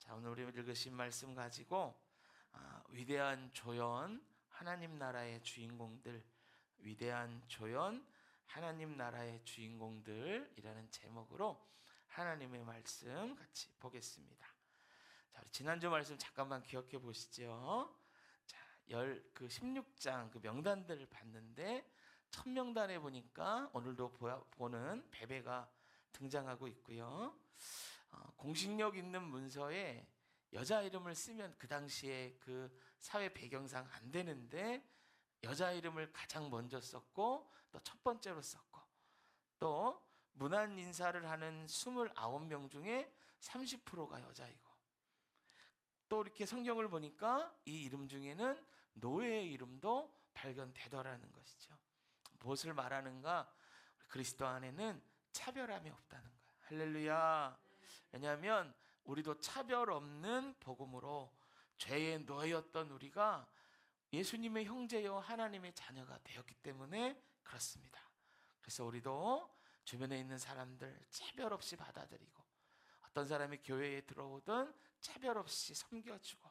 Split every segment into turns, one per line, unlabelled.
자, 오늘 우리 읽으신 말씀 가지고 위대한 조연 하나님 나라의 주인공들, 위대한 조연 하나님 나라의 주인공들이라는 제목으로 하나님의 말씀 같이 보겠습니다. 자, 우리 지난주 말씀 잠깐만 기억해 보시죠. 자, 16장 그 명단들을 봤는데 첫 명단에 보니까 오늘도 보는 베베가 등장하고 있고요. 공식력 있는 문서에 여자 이름을 쓰면 그 당시에 그 사회 배경상 안 되는데 여자 이름을 가장 먼저 썼고 또 첫 번째로 썼고 또 문안 인사를 하는 29명 중에 30%가 여자이고 또 이렇게 성경을 보니까 이 이름 중에는 노예의 이름도 발견되더라는 것이죠. 무엇을 말하는가? 그리스도 안에는 차별함이 없다는 거예요. 할렐루야. 왜냐하면 우리도 차별 없는 복음으로 죄의 노예였던 우리가 예수님의 형제요 하나님의 자녀가 되었기 때문에 그렇습니다. 그래서 우리도 주변에 있는 사람들 차별 없이 받아들이고 어떤 사람이 교회에 들어오든 차별 없이 섬겨주고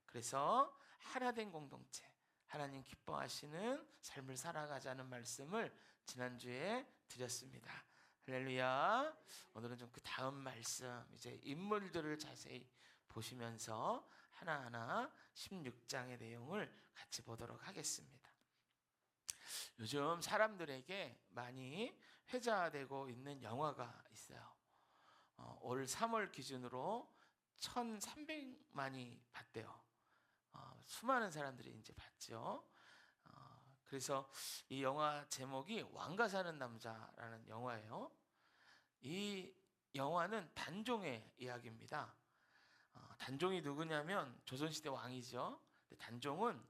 그래서 하나된 공동체, 하나님 기뻐하시는 삶을 살아가자는 말씀을 지난주에 드렸습니다. 할렐루야. 오늘은 좀 그 다음 말씀, 이제 인물들을 자세히 보시면서 하나하나 16장의 내용을 같이 보도록 하겠습니다. 요즘 사람들에게 많이 회자되고 있는 영화가 있어요. 올 3월 기준으로 1,300만이 봤대요. 수많은 사람들이 이제 봤죠. 그래서 이 영화 제목이 왕가 사는 남자라는 영화예요. 이 영화는 단종의 이야기입니다. 단종이 누구냐면 조선시대 왕이죠. 단종은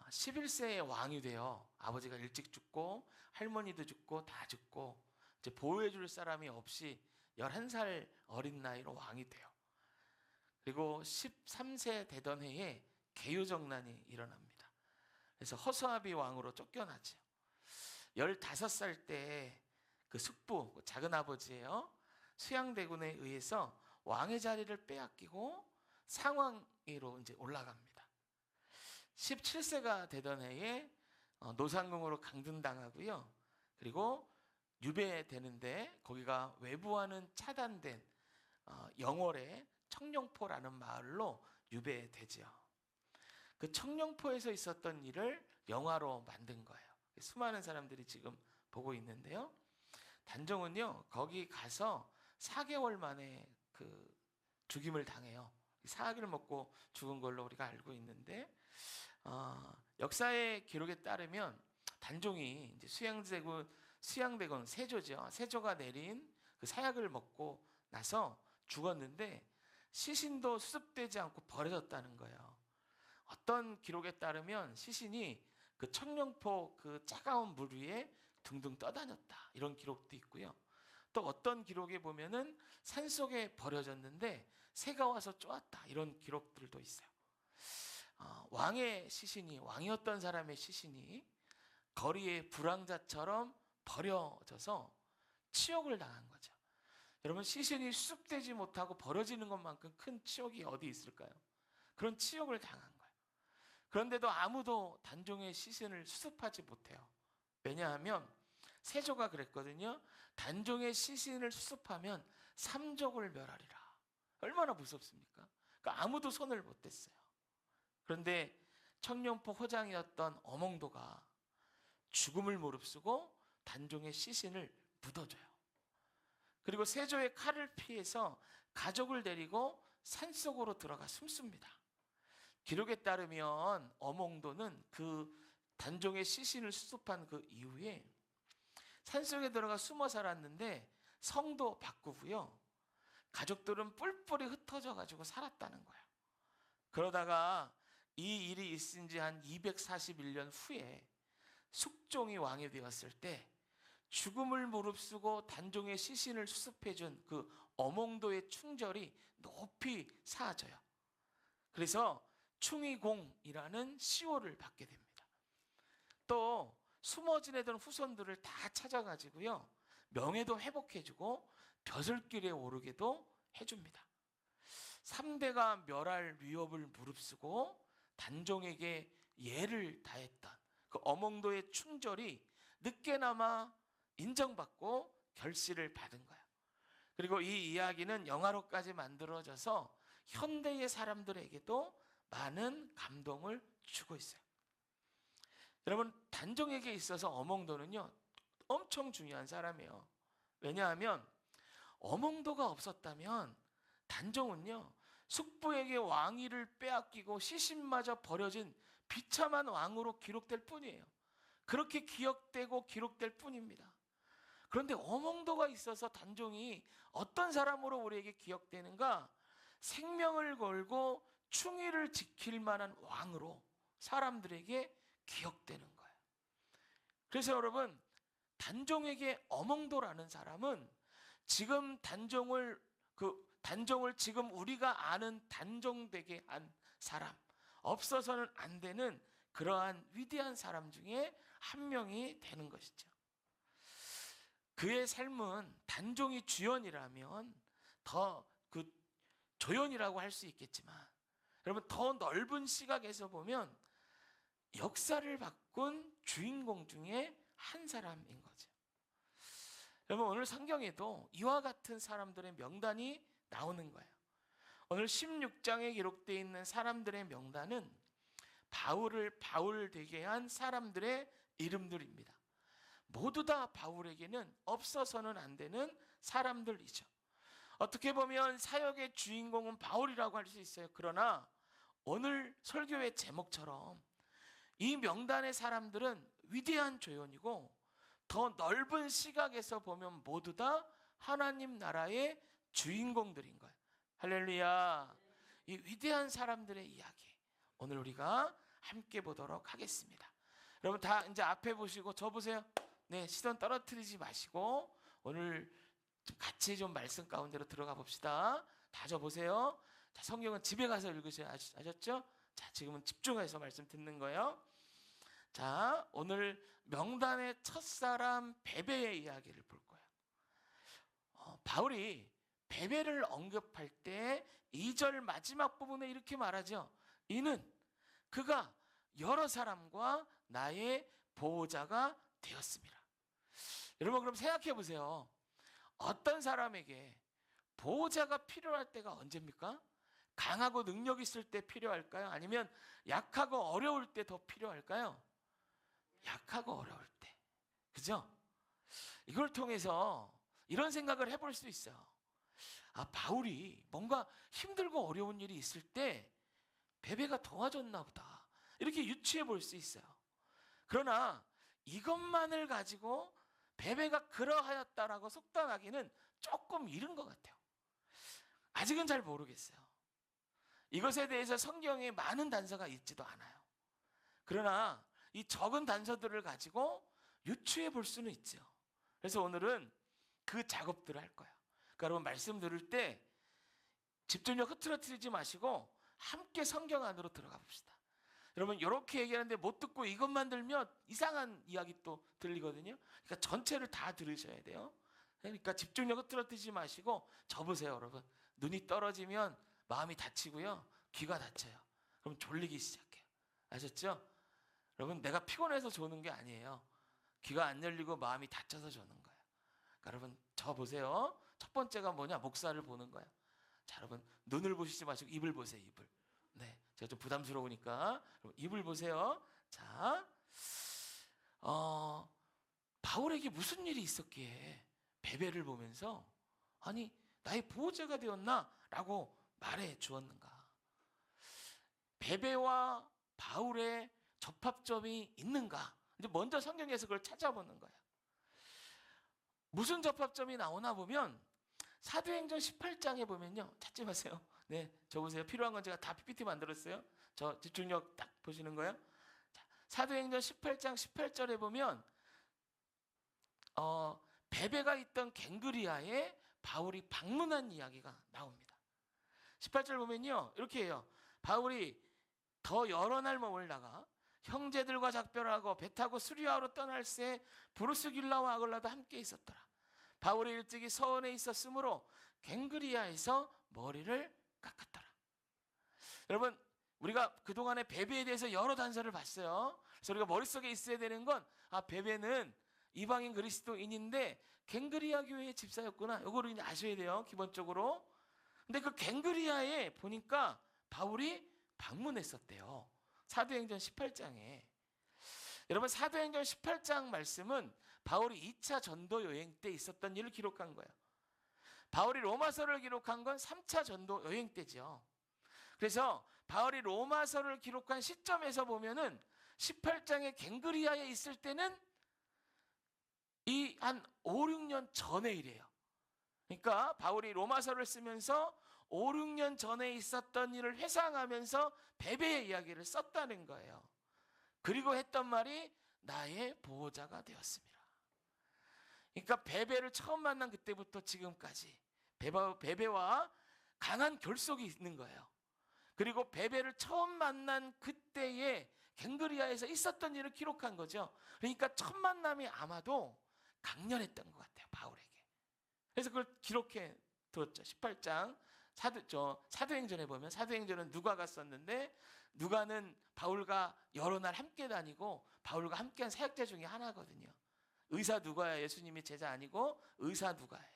11세에 왕이 돼요. 아버지가 일찍 죽고 할머니도 죽고 다 죽고 이제 보호해 줄 사람이 없이 11살 어린 나이로 왕이 돼요. 그리고 13세 되던 해에 개유정난이 일어납니다. 그래서 허수아비 왕으로 쫓겨나죠. 15살 때 그 숙부, 작은 아버지예요. 수양대군에 의해서 왕의 자리를 빼앗기고 상왕위로 이제 올라갑니다. 17세가 되던 해에 노상궁으로 강등당하고요. 그리고 유배되는데 거기가 외부와는 차단된 영월의 청룡포라는 마을로 유배되죠. 그 청룡포에서 있었던 일을 영화로 만든 거예요. 수많은 사람들이 지금 보고 있는데요. 단종은요, 거기 가서 4개월 만에 그 죽임을 당해요. 사기를 먹고 죽은 걸로 우리가 알고 있는데, 역사의 기록에 따르면 단종이 이제 수양대군 세조죠. 세조가 내린 그 사약을 먹고 나서 죽었는데 시신도 수습되지 않고 버려졌다는 거예요. 어떤 기록에 따르면 시신이 그 청룡포 그 차가운 물 위에 둥둥 떠다녔다 이런 기록도 있고요. 또 어떤 기록에 보면은 산속에 버려졌는데 새가 와서 쪼았다 이런 기록들도 있어요. 왕의 시신이, 왕이었던 사람의 시신이 거리에 불황자처럼 버려져서 치욕을 당한 거죠. 여러분, 시신이 수습되지 못하고 버려지는 것만큼 큰 치욕이 어디 있을까요? 그런 치욕을 당한 거예요. 그런데도 아무도 단종의 시신을 수습하지 못해요. 왜냐하면 세조가 그랬거든요. 단종의 시신을 수습하면 삼족을 멸하리라. 얼마나 무섭습니까? 그러니까 아무도 손을 못 댔어요. 그런데 청룡포 호장이었던 어몽도가 죽음을 무릅쓰고 단종의 시신을 묻어줘요. 그리고 세조의 칼을 피해서 가족을 데리고 산속으로 들어가 숨습니다. 기록에 따르면 어몽도는 그 단종의 시신을 수습한 그 이후에 산속에 들어가 숨어 살았는데 성도 바꾸고요. 가족들은 뿔뿔이 흩어져 가지고 살았다는 거예요. 그러다가 이 일이 있은 지 한 241년 후에 숙종이 왕이 되었을 때 죽음을 무릅쓰고 단종의 시신을 수습해준 그 어몽도의 충절이 높이 쌓아져요. 그래서 충의공이라는 시호를 받게 됩니다. 또 숨어 지내던 후손들을 다 찾아가지고요. 명예도 회복해주고 벼슬길에 오르게도 해줍니다. 3대가 멸할 위협을 무릅쓰고 단종에게 예를 다했던 그 어몽도의 충절이 늦게나마 인정받고 결실을 받은 거야. 그리고 이 이야기는 영화로까지 만들어져서 현대의 사람들에게도 많은 감동을 주고 있어요. 여러분, 단종에게 있어서 어몽도는요 엄청 중요한 사람이에요. 왜냐하면 어몽도가 없었다면 단종은요 숙부에게 왕위를 빼앗기고 시신마저 버려진 비참한 왕으로 기록될 뿐이에요. 그렇게 기억되고 기록될 뿐입니다. 그런데 어몽도가 있어서 단종이 어떤 사람으로 우리에게 기억되는가? 생명을 걸고 충의를 지킬 만한 왕으로 사람들에게 기억되는 거예요. 그래서 여러분, 단종에게 어몽도라는 사람은 지금 단종을 지금 우리가 아는 단종되게 한 사람, 없어서는 안 되는 그러한 위대한 사람 중에 한 명이 되는 것이죠. 그의 삶은 단종이 주연이라면 더 조연이라고 할 수 있겠지만, 여러분, 더 넓은 시각에서 보면 역사를 바꾼 주인공 중에 한 사람인 거죠. 여러분, 오늘 성경에도 이와 같은 사람들의 명단이 나오는 거예요. 오늘 16장에 기록되어 있는 사람들의 명단은 바울을 바울 되게 한 사람들의 이름들입니다. 모두 다 바울에게는 없어서는 안 되는 사람들이죠. 어떻게 보면 사역의 주인공은 바울이라고 할 수 있어요. 그러나 오늘 설교의 제목처럼 이 명단의 사람들은 위대한 조연이고 더 넓은 시각에서 보면 모두 다 하나님 나라의 주인공들인 거예요. 할렐루야. 이 위대한 사람들의 이야기 오늘 우리가 함께 보도록 하겠습니다. 여러분 다 이제 앞에 보시고 저 보세요. 네, 시선 떨어뜨리지 마시고 오늘 좀 같이 좀 말씀 가운데로 들어가 봅시다. 다 저 보세요. 자, 성경은 집에 가서 읽으셔야 아셨죠? 자, 지금은 집중해서 말씀 듣는 거예요. 자, 오늘 명단의 첫사람 베베의 이야기를 볼 거예요. 바울이 베베를 언급할 때 2절 마지막 부분에 이렇게 말하죠. 이는 그가 여러 사람과 나의 보호자가 되었습니다. 여러분 그럼 생각해 보세요. 어떤 사람에게 보호자가 필요할 때가 언제입니까? 강하고 능력 있을 때 필요할까요? 아니면 약하고 어려울 때 더 필요할까요? 약하고 어려울 때. 그죠? 이걸 통해서 이런 생각을 해볼 수 있어요. 아, 바울이 뭔가 힘들고 어려운 일이 있을 때 베베가 도와줬나 보다. 이렇게 유추해 볼 수 있어요. 그러나 이것만을 가지고 베베가 그러하였다라고 속단하기는 조금 이른 것 같아요. 아직은 잘 모르겠어요. 이것에 대해서 성경에 많은 단서가 있지도 않아요. 그러나 이 적은 단서들을 가지고 유추해 볼 수는 있죠. 그래서 오늘은 그 작업들을 할 거예요. 그러니까 여러분 말씀 들을 때 집중력 흐트러뜨리지 마시고 함께 성경 안으로 들어가 봅시다. 여러분 이렇게 얘기하는데 못 듣고 이것만 들면 이상한 이야기 또 들리거든요. 그러니까 전체를 다 들으셔야 돼요. 그러니까 집중력 흐트러뜨리지 마시고 저 보세요. 여러분 눈이 떨어지면 마음이 다치고요. 귀가 다쳐요. 그럼 졸리기 시작해요. 아셨죠? 여러분 내가 피곤해서 조는 게 아니에요. 귀가 안 열리고 마음이 다쳐서 조는 거예요. 그러니까 여러분 저 보세요. 첫 번째가 뭐냐? 목사를 보는 거예요. 자, 여러분 눈을 보시지 마시고 입을 보세요. 입을. 네, 제가 좀 부담스러우니까 입을 보세요. 자, 바울에게 무슨 일이 있었기에 베베를 보면서 아니 나의 보호자가 되었나라고 말해 주었는가? 베베와 바울의 접합점이 있는가? 이제 먼저 성경에서 그걸 찾아보는 거예요. 무슨 접합점이 나오나 보면 사도행전 18장에 보면요. 찾지 마세요. 네, 저 보세요. 필요한 건 제가 다 PPT 만들었어요. 저 집중력 딱 보시는 거예요. 자, 사도행전 18장 18절에 보면 베베가 있던 갱그리아에 바울이 방문한 이야기가 나옵니다. 18절 보면요. 이렇게 해요. 바울이 더 여러 날 머물다가 형제들과 작별하고 배 타고 수리아로 떠날 새 브루스길라와 아글라도 함께 있었더라. 바울이 일찍이 서원에 있었으므로 갱그리아에서 머리를 깎았더라. 여러분, 우리가 그동안에 베베에 대해서 여러 단서를 봤어요. 그래서 우리가 머릿속에 있어야 되는 건, 베베는 이방인 그리스도인인데 갱그리아 교회의 집사였구나. 이거를 이제 아셔야 돼요, 기본적으로. 근데 그 갱그리아에 보니까 바울이 방문했었대요. 사도행전 18장에. 여러분, 사도행전 18장 말씀은 바울이 2차 전도 여행 때 있었던 일을 기록한 거예요. 바울이 로마서를 기록한 건 3차 전도 여행 때죠. 그래서 바울이 로마서를 기록한 시점에서 보면은 18장의 갱그리아에 있을 때는 이 한 5, 6년 전의 일이에요. 그러니까 바울이 로마서를 쓰면서 5, 6년 전에 있었던 일을 회상하면서 베베의 이야기를 썼다는 거예요. 그리고 했던 말이 나의 보호자가 되었습니다. 그러니까 베베를 처음 만난 그때부터 지금까지 베베와 강한 결속이 있는 거예요. 그리고 베베를 처음 만난 그때에 갱그리아에서 있었던 일을 기록한 거죠. 그러니까 첫 만남이 아마도 강렬했던 것 같아요, 바울에게. 그래서 그걸 기록해 두었죠. 18장 사도행전에 보면, 사도행전은 누가가 썼는데 누가는 바울과 여러 날 함께 다니고 바울과 함께한 사역자 중에 하나거든요. 의사 누가야 예수님이 제자 아니고 의사 누가예요.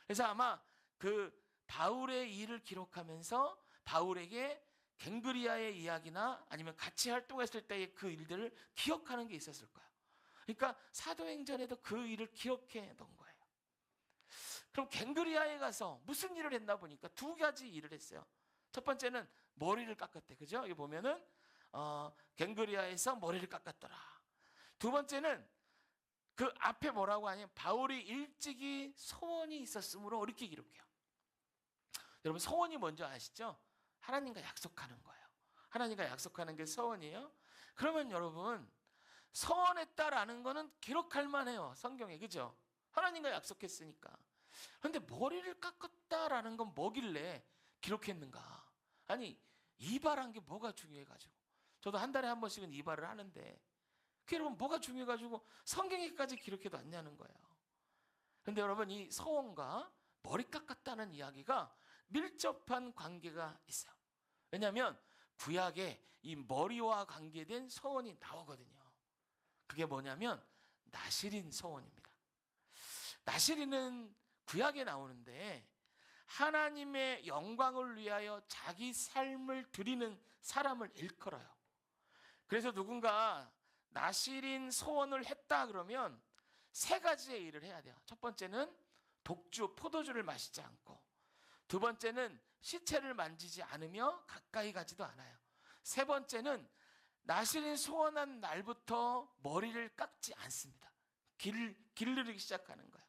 그래서 아마 그 바울의 일을 기록하면서 바울에게 갱그리아의 이야기나 아니면 같이 활동했을 때의 그 일들을 기억하는 게 있었을 거예요. 그러니까 사도행전에도 그 일을 기억해 놓은 거예요. 그럼 갱그리아에 가서 무슨 일을 했나 보니까 두 가지 일을 했어요. 첫 번째는 머리를 깎았대. 그죠? 여기 보면은 갱그리아에서 머리를 깎았더라. 두 번째는 그 앞에 뭐라고 하냐면 바울이 일찍이 소원이 있었으므로 이렇게 기록해요. 여러분, 소원이 뭔지 아시죠? 하나님과 약속하는 거예요. 하나님과 약속하는 게 소원이에요. 그러면 여러분, 소원했다라는 거는 기록할 만해요, 성경에. 그죠? 하나님과 약속했으니까. 그런데 머리를 깎았다라는 건 뭐길래 기록했는가? 아니, 이발한 게 뭐가 중요해가지고. 저도 한 달에 한 번씩은 이발을 하는데 그게 여러분 뭐가 중요해가지고 성경에까지 기록해 놨냐는 거예요. 그런데 여러분, 이 소원과 머리 깎았다는 이야기가 밀접한 관계가 있어요. 왜냐하면 구약에 이 머리와 관계된 소원이 나오거든요. 그게 뭐냐면 나실인 소원입니다. 나실인은 구약에 나오는데 하나님의 영광을 위하여 자기 삶을 드리는 사람을 일컬어요. 그래서 누군가 나실인 소원을 했다 그러면 세 가지의 일을 해야 돼요. 첫 번째는 독주, 포도주를 마시지 않고, 두 번째는 시체를 만지지 않으며 가까이 가지도 않아요. 세 번째는 나실인 소원한 날부터 머리를 깎지 않습니다. 기르기 시작하는 거예요.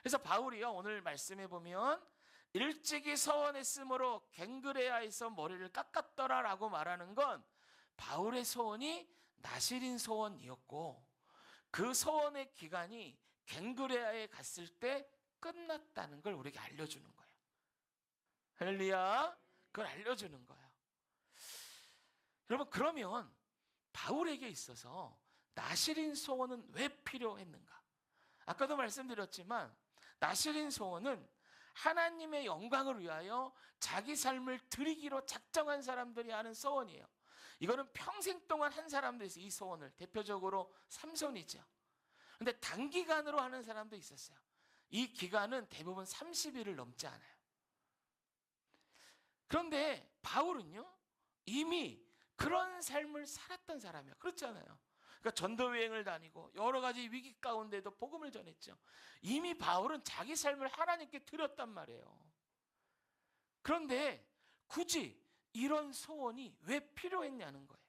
그래서 바울이요, 오늘 말씀해 보면 일찍이 소원했으므로 갱그레아에서 머리를 깎았더라라고 말하는 건 바울의 소원이 나실인 소원이었고 그 소원의 기간이 갱그레아에 갔을 때 끝났다는 걸 우리에게 알려주는 거예요. 할렐루야. 그걸 알려주는 거예요. 여러분, 그러면 바울에게 있어서 나실인 소원은 왜 필요했는가? 아까도 말씀드렸지만 나실인 소원은 하나님의 영광을 위하여 자기 삶을 드리기로 작정한 사람들이 하는 소원이에요. 이거는 평생 동안 한 사람도 있어요. 이 소원을 대표적으로 삼손이죠. 근데 단기간으로 하는 사람도 있었어요. 이 기간은 대부분 30일을 넘지 않아요. 그런데 바울은요, 이미 그런 삶을 살았던 사람이에요. 그렇지 않아요? 그러니까 전도여행을 다니고 여러 가지 위기 가운데도 복음을 전했죠. 이미 바울은 자기 삶을 하나님께 드렸단 말이에요. 그런데 굳이 이런 소원이 왜 필요했냐는 거예요.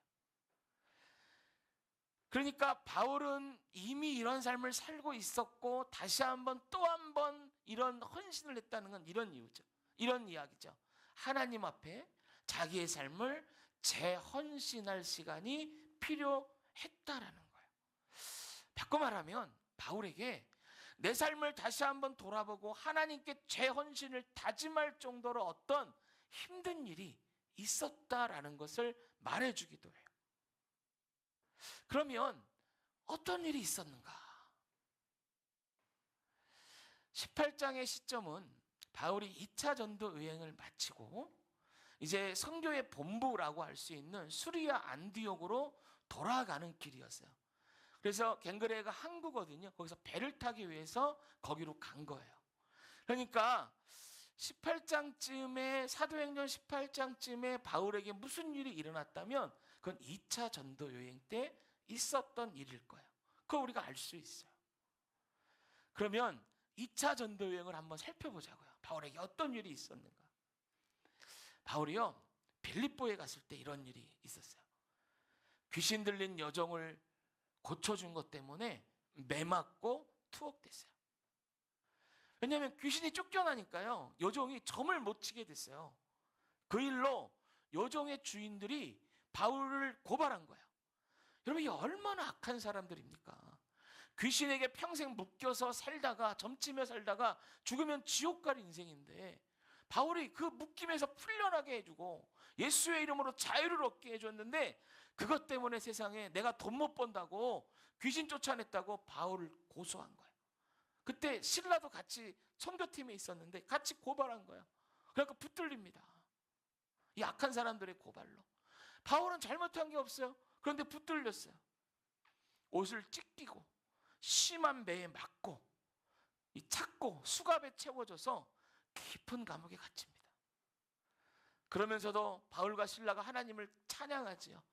그러니까 바울은 이미 이런 삶을 살고 있었고 다시 한번 또 한 번 이런 헌신을 했다는 건 이런 이유죠. 이런 이야기죠. 하나님 앞에 자기의 삶을 재헌신할 시간이 필요했다라는 거예요. 바꿔 말하면 바울에게 내 삶을 다시 한번 돌아보고 하나님께 재헌신을 다짐할 정도로 어떤 힘든 일이 있었다라는 것을 말해주기도 해요. 그러면 어떤 일이 있었는가? 18장의 시점은 바울이 2차 전도 여행을 마치고 이제 선교의 본부라고 할 수 있는 수리아 안디옥으로 돌아가는 길이었어요. 그래서 갱그레가 항구거든요. 거기서 배를 타기 위해서 거기로 간 거예요. 그러니까 18장쯤에 사도행전 18장쯤에 바울에게 무슨 일이 일어났다면 그건 2차 전도 여행 때 있었던 일일 거예요. 그거 우리가 알 수 있어요. 그러면 2차 전도 여행을 한번 살펴보자고요. 바울에게 어떤 일이 있었는가? 바울이요, 빌립보에 갔을 때 이런 일이 있었어요. 귀신 들린 여종을 고쳐준 것 때문에 매 맞고 투옥됐어요. 왜냐하면 귀신이 쫓겨나니까요, 여종이 점을 못 치게 됐어요. 그 일로 여종의 주인들이 바울을 고발한 거예요. 여러분, 이게 얼마나 악한 사람들입니까? 귀신에게 평생 묶여서 살다가 점치며 살다가 죽으면 지옥 갈 인생인데 바울이 그 묶임에서 풀려나게 해주고 예수의 이름으로 자유를 얻게 해줬는데 그것 때문에 세상에 내가 돈 못 번다고 귀신 쫓아냈다고 바울을 고소한 거예요. 그때 신라도 같이 선교팀에 있었는데 같이 고발한 거예요. 그러니까 붙들립니다. 이 악한 사람들의 고발로. 바울은 잘못한 게 없어요. 그런데 붙들렸어요. 옷을 찢기고 심한 매에 맞고 찾고 수갑에 채워져서 깊은 감옥에 갇힙니다. 그러면서도 바울과 실라가 하나님을 찬양하지요.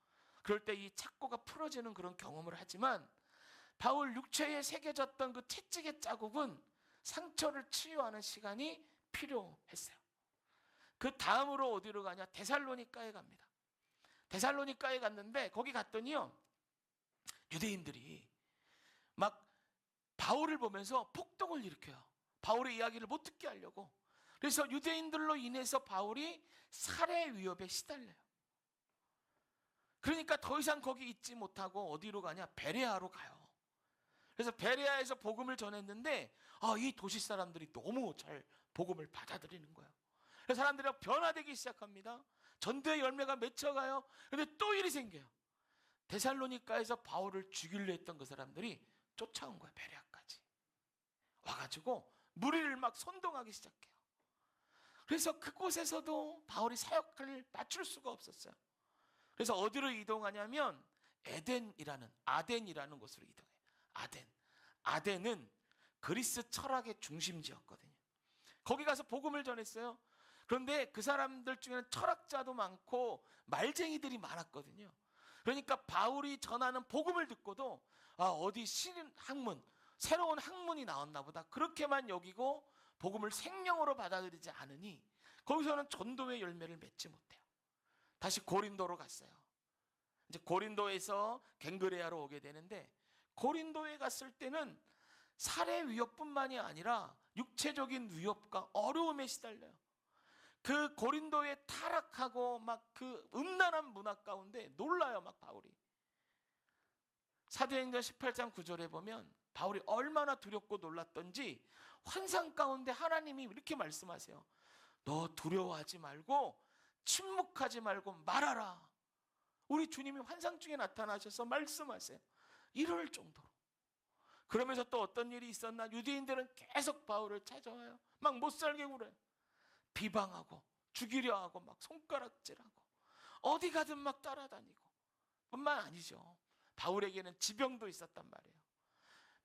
그럴 때 이 착고가 풀어지는 그런 경험을 하지만 바울 육체에 새겨졌던 그 채찍의 자국은 상처를 치유하는 시간이 필요했어요. 그 다음으로 어디로 가냐? 데살로니가에 갑니다. 데살로니가에 갔는데 거기 갔더니요, 유대인들이 막 바울을 보면서 폭동을 일으켜요. 바울의 이야기를 못 듣게 하려고. 그래서 유대인들로 인해서 바울이 살해 위협에 시달려요. 그러니까 더 이상 거기 있지 못하고 어디로 가냐? 베레아로 가요. 그래서 베레아에서 복음을 전했는데 이 도시 사람들이 너무 잘 복음을 받아들이는 거예요. 그래서 사람들이 변화되기 시작합니다. 전도의 열매가 맺혀가요. 그런데 또 일이 생겨요. 데살로니가에서 바울을 죽이려 했던 그 사람들이 쫓아온 거예요. 베레아까지 와가지고 무리를 막 선동하기 시작해요. 그래서 그곳에서도 바울이 사역을 맞출 수가 없었어요. 그래서 어디로 이동하냐면 아덴이라는 곳으로 이동해요. 아덴은 그리스 철학의 중심지였거든요. 거기 가서 복음을 전했어요. 그런데 그 사람들 중에는 철학자도 많고 말쟁이들이 많았거든요. 그러니까 바울이 전하는 복음을 듣고도 어디 신학문, 새로운 학문이 나왔나 보다 그렇게만 여기고 복음을 생명으로 받아들이지 않으니 거기서는 전도의 열매를 맺지 못해요. 다시 고린도로 갔어요. 이제 고린도에서 갱그레아로 오게 되는데 고린도에 갔을 때는 살해 위협뿐만이 아니라 육체적인 위협과 어려움에 시달려요. 그 고린도에 타락하고 막 그 음란한 문화 가운데 놀라요. 막 바울이. 사도행전 18장 9절에 보면 바울이 얼마나 두렵고 놀랐던지 환상 가운데 하나님이 이렇게 말씀하세요. 너 두려워하지 말고 침묵하지 말고 말하라. 우리 주님이 환상 중에 나타나셔서 말씀하세요. 이럴 정도로. 그러면서 또 어떤 일이 있었나? 유대인들은 계속 바울을 찾아와요. 막 못살게 굴어요. 비방하고 죽이려 하고 막 손가락질하고 어디 가든 막 따라다니고 뿐만 아니죠. 바울에게는 지병도 있었단 말이에요.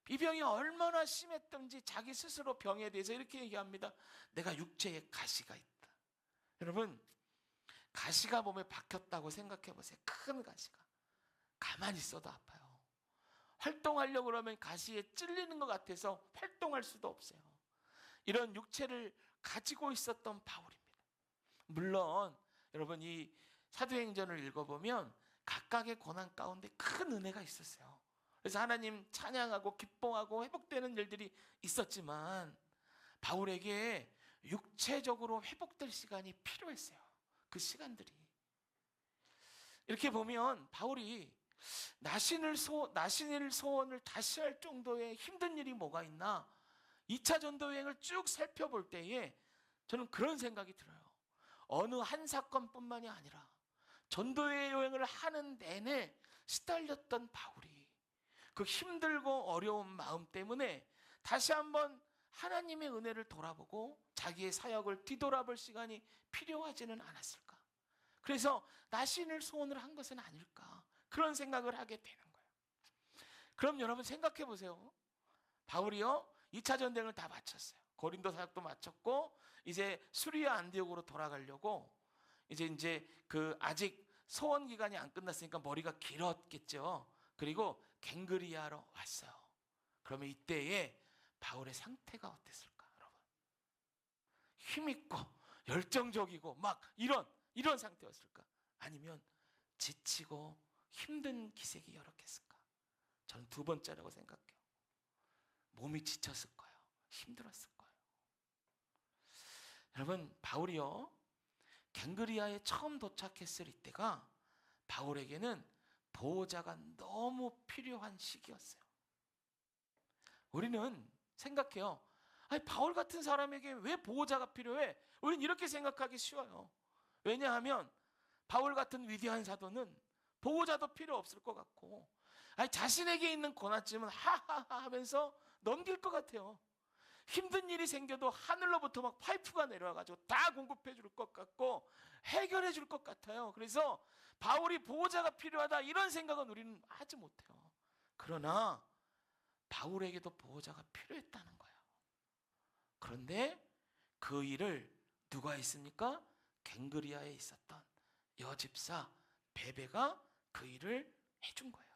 이 병이 얼마나 심했던지 자기 스스로 병에 대해서 이렇게 얘기합니다. 내가 육체에 가시가 있다. 여러분, 가시가 몸에 박혔다고 생각해 보세요. 큰 가시가. 가만히 있어도 아파요. 활동하려고 그러면 가시에 찔리는 것 같아서 활동할 수도 없어요. 이런 육체를 가지고 있었던 바울입니다. 물론 여러분, 이 사도행전을 읽어보면 각각의 고난 가운데 큰 은혜가 있었어요. 그래서 하나님 찬양하고 기뻐하고 회복되는 일들이 있었지만 바울에게 육체적으로 회복될 시간이 필요했어요. 그 시간들이. 이렇게 보면 바울이 나신일 소원을 다시 할 정도의 힘든 일이 뭐가 있나? 2차 전도 여행을 쭉 살펴볼 때에 저는 그런 생각이 들어요. 어느 한 사건뿐만이 아니라 전도의 여행을 하는 내내 시달렸던 바울이 그 힘들고 어려운 마음 때문에 다시 한번 하나님의 은혜를 돌아보고 자기의 사역을 뒤돌아볼 시간이 필요하지는 않았을까? 그래서 나신을 소원을 한 것은 아닐까, 그런 생각을 하게 되는 거예요. 그럼 여러분 생각해 보세요. 바울이요 2차 전쟁을 다 마쳤어요. 고린도 사역도 마쳤고 이제 수리아 안디옥으로 돌아가려고 이제 그 아직 소원 기간이 안 끝났으니까 머리가 길었겠죠. 그리고 갱그리아로 왔어요. 그러면 이때에 바울의 상태가 어땠을까, 여러분? 힘있고 열정적이고 막 이런 상태였을까? 아니면 지치고 힘든 기색이 여력했을까? 저는 두 번째라고 생각해요. 몸이 지쳤을 거예요. 힘들었을 거예요. 여러분, 바울이요 갱그리아에 처음 도착했을 이때가 바울에게는 보호자가 너무 필요한 시기였어요. 우리는 생각해요. 아니, 바울 같은 사람에게 왜 보호자가 필요해? 우리는 이렇게 생각하기 쉬워요. 왜냐하면 바울 같은 위대한 사도는 보호자도 필요 없을 것 같고, 아니, 자신에게 있는 고난쯤은 하하하 하면서 넘길 것 같아요. 힘든 일이 생겨도 하늘로부터 막 파이프가 내려와가지고 다 공급해 줄 것 같고 해결해 줄 것 같아요. 그래서 바울이 보호자가 필요하다 이런 생각은 우리는 하지 못해요. 그러나 바울에게도 보호자가 필요했다는 거예요. 그런데 그 일을 누가 했습니까? 갱그리아에 있었던 여집사 베베가 그 일을 해준 거예요.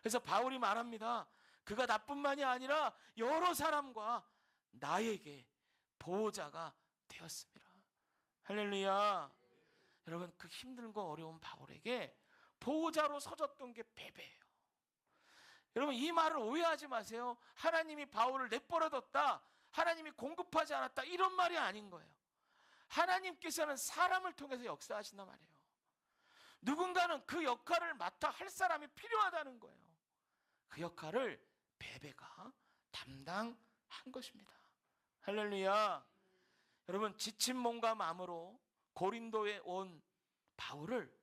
그래서 바울이 말합니다. 그가 나뿐만이 아니라 여러 사람과 나에게 보호자가 되었습니다. 할렐루야. 여러분, 그 힘들고 어려운 바울에게 보호자로 서줬던 게 베베예요. 여러분, 이 말을 오해하지 마세요. 하나님이 바울을 내버려뒀다, 하나님이 공급하지 않았다, 이런 말이 아닌 거예요. 하나님께서는 사람을 통해서 역사하신단 말이에요. 누군가는 그 역할을 맡아 할 사람이 필요하다는 거예요. 그 역할을 베베가 담당한 것입니다. 할렐루야. 여러분, 지친 몸과 마음으로 고린도에 온 바울을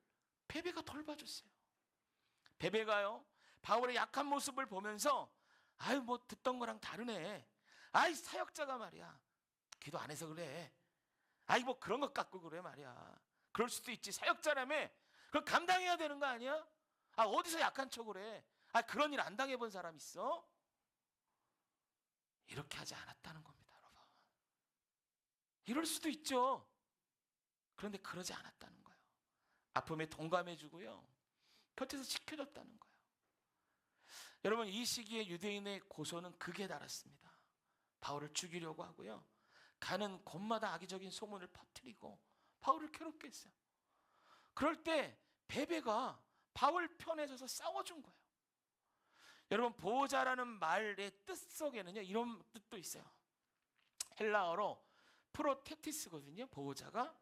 베베가 돌봐줬어요. 베베가요 바울의 약한 모습을 보면서 아유 뭐 듣던 거랑 다르네, 아이 사역자가 말이야 기도 안 해서 그래, 아이 뭐 그런 것 갖고 그래 말이야, 그럴 수도 있지, 사역자라며 그걸 감당해야 되는 거 아니야? 아 어디서 약한 척을 해, 아 그런 일 안 당해본 사람 있어? 이렇게 하지 않았다는 겁니다, 여러분. 이럴 수도 있죠. 그런데 그러지 않았다는 거예요. 아픔에 동감해주고요 곁에서 지켜줬다는 거예요. 여러분, 이 시기에 유대인의 고소는 극에 달했습니다. 바울을 죽이려고 하고요 가는 곳마다 악의적인 소문을 퍼뜨리고 바울을 괴롭게 했어요. 그럴 때 베베가 바울 편에 서서 싸워준 거예요. 여러분, 보호자라는 말의 뜻 속에는요 이런 뜻도 있어요. 헬라어로 프로텍티스거든요. 보호자가,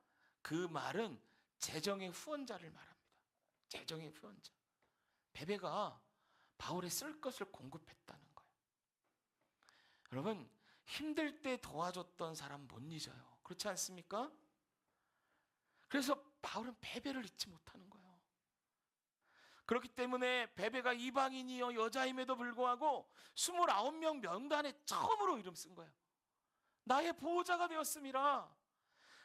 그 말은 재정의 후원자를 말합니다. 재정의 후원자. 베베가 바울의 쓸 것을 공급했다는 거예요. 여러분, 힘들 때 도와줬던 사람 못 잊어요. 그렇지 않습니까? 그래서 바울은 베베를 잊지 못하는 거예요. 그렇기 때문에 베베가 이방인이요 여자임에도 불구하고 29명 명단에 처음으로 이름 쓴 거예요. 나의 보호자가 되었습니다.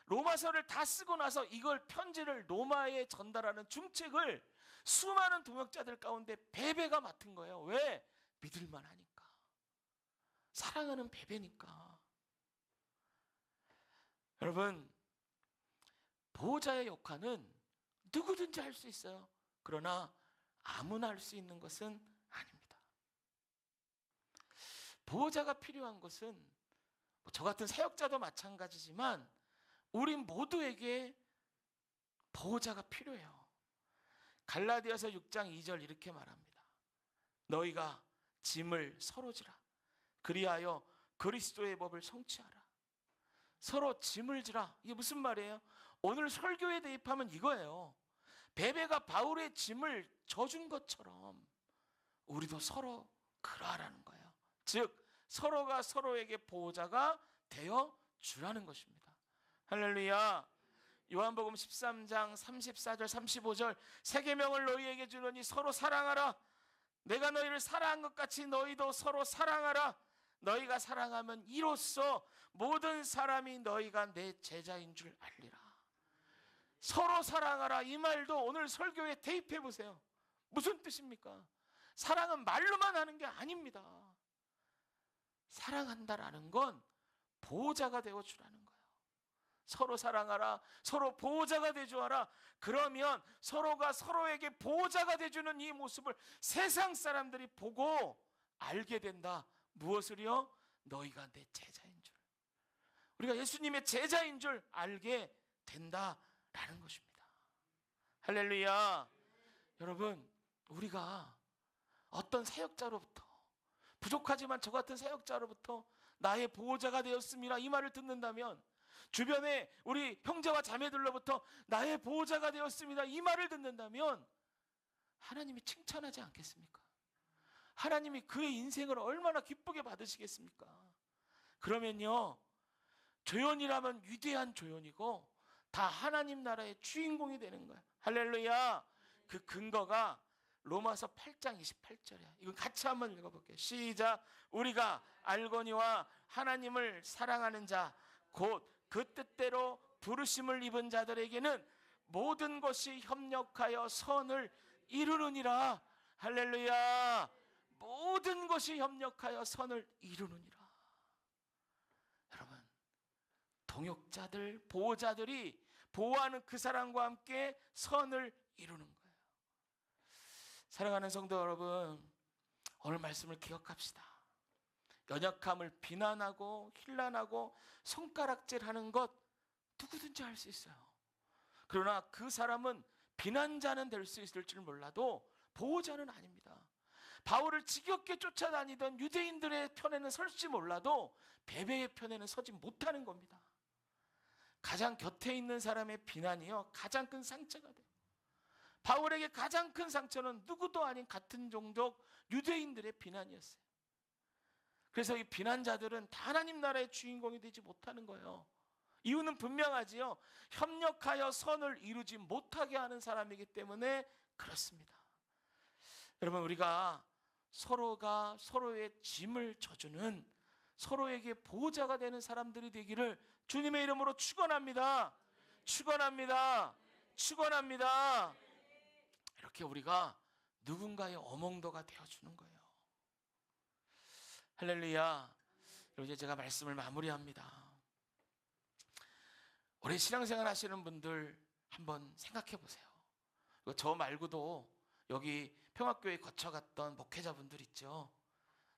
로마서를 다 쓰고 나서 이걸 편지를 로마에 전달하는 중책을 수많은 동역자들 가운데 베베가 맡은 거예요. 왜? 믿을만 하니까, 사랑하는 베베니까. 여러분, 보호자의 역할은 누구든지 할 수 있어요. 그러나 아무나 할 수 있는 것은 아닙니다. 보호자가 필요한 것은 저 같은 사역자도 마찬가지지만 우리 모두에게 보호자가 필요해요. 갈라디아서 6장 2절 이렇게 말합니다. 너희가 짐을 서로 지라, 그리하여 그리스도의 법을 성취하라. 서로 짐을 지라. 이게 무슨 말이에요? 오늘 설교에 대입하면 이거예요. 베베가 바울의 짐을 져준 것처럼 우리도 서로 그러하라는 거예요. 즉 서로가 서로에게 보호자가 되어 주라는 것입니다. 할렐루야. 요한복음 13장 34절 35절 새 계명을 너희에게 주노니 서로 사랑하라. 내가 너희를 사랑한 것 같이 너희도 서로 사랑하라. 너희가 사랑하면 이로써 모든 사람이 너희가 내 제자인 줄 알리라. 서로 사랑하라 이 말도 오늘 설교에 대입해 보세요. 무슨 뜻입니까? 사랑은 말로만 하는 게 아닙니다. 사랑한다라는 건 보호자가 되어 주라는 거예요. 서로 사랑하라, 서로 보호자가 되주어라. 그러면 서로가 서로에게 보호자가 되주는 이 모습을 세상 사람들이 보고 알게 된다. 무엇을요? 너희가 내 제자인 줄, 우리가 예수님의 제자인 줄 알게 된다라는 것입니다. 할렐루야. 여러분, 우리가 어떤 사역자로부터, 부족하지만 저 같은 사역자로부터 나의 보호자가 되었습니다 이 말을 듣는다면, 주변에 우리 형제와 자매들로부터 나의 보호자가 되었습니다 이 말을 듣는다면 하나님이 칭찬하지 않겠습니까? 하나님이 그의 인생을 얼마나 기쁘게 받으시겠습니까? 그러면요, 조연이라면 위대한 조연이고 다 하나님 나라의 주인공이 되는 거야. 할렐루야. 그 근거가 로마서 8장 28절이야. 이거 같이 한번 읽어볼게요. 시작. 우리가 알거니와 하나님을 사랑하는 자 곧 그 뜻대로 부르심을 입은 자들에게는 모든 것이 협력하여 선을 이루느니라. 할렐루야. 모든 것이 협력하여 선을 이루느니라. 여러분, 동역자들, 보호자들이 보호하는 그 사람과 함께 선을 이루는 거예요. 사랑하는 성도 여러분, 오늘 말씀을 기억합시다. 연약함을 비난하고 힐난하고 손가락질하는 것 누구든지 할 수 있어요. 그러나 그 사람은 비난자는 될 수 있을 줄 몰라도 보호자는 아닙니다. 바울을 지겹게 쫓아다니던 유대인들의 편에는 설지 몰라도 베베의 편에는 서지 못하는 겁니다. 가장 곁에 있는 사람의 비난이요, 가장 큰 상처가 돼요. 바울에게 가장 큰 상처는 누구도 아닌 같은 종족 유대인들의 비난이었어요. 그래서 이 비난자들은 다 하나님 나라의 주인공이 되지 못하는 거예요. 이유는 분명하지요. 협력하여 선을 이루지 못하게 하는 사람이기 때문에 그렇습니다. 여러분, 우리가 서로가 서로의 짐을 져주는, 서로에게 보호자가 되는 사람들이 되기를 주님의 이름으로 축원합니다. 축원합니다. 축원합니다. 이렇게 우리가 누군가의 어몽도가 되어주는 거예요. 할렐루야. 이제 제가 말씀을 마무리합니다. 오래 신앙생활 하시는 분들 한번 생각해 보세요. 저 말고도 여기 평화교회 거쳐갔던 목회자분들 있죠.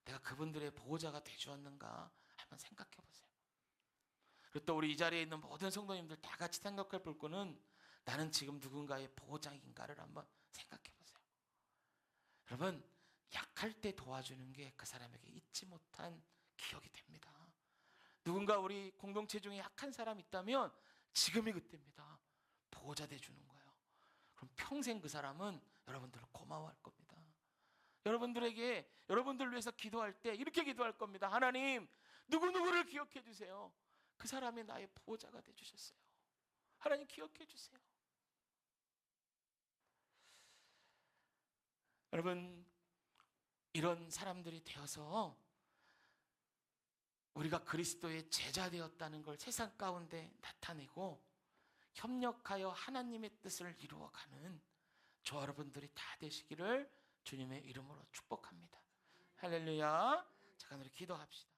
내가 그분들의 보호자가 되주었는가 한번 생각해 보세요. 그리고 또 우리 이 자리에 있는 모든 성도님들 다 같이 생각해 볼 거는, 나는 지금 누군가의 보호자인가를 한번 생각해 보세요. 여러분, 약할 때 도와주는 게 그 사람에게 잊지 못한 기억이 됩니다. 누군가 우리 공동체 중에 약한 사람이 있다면 지금이 그때입니다. 보호자 돼주는 거예요. 그럼 평생 그 사람은 여러분들을 고마워할 겁니다. 여러분들에게, 여러분들 위해서 기도할 때 이렇게 기도할 겁니다. 하나님, 누구누구를 기억해 주세요. 그 사람이 나의 보호자가 돼주셨어요. 하나님 기억해 주세요. 여러분, 이런 사람들이 되어서 우리가 그리스도의 제자 되었다는 걸 세상 가운데 나타내고 협력하여 하나님의 뜻을 이루어가는 저와 여러분들이 다 되시기를 주님의 이름으로 축복합니다. 할렐루야. 잠깐 우리 기도합시다.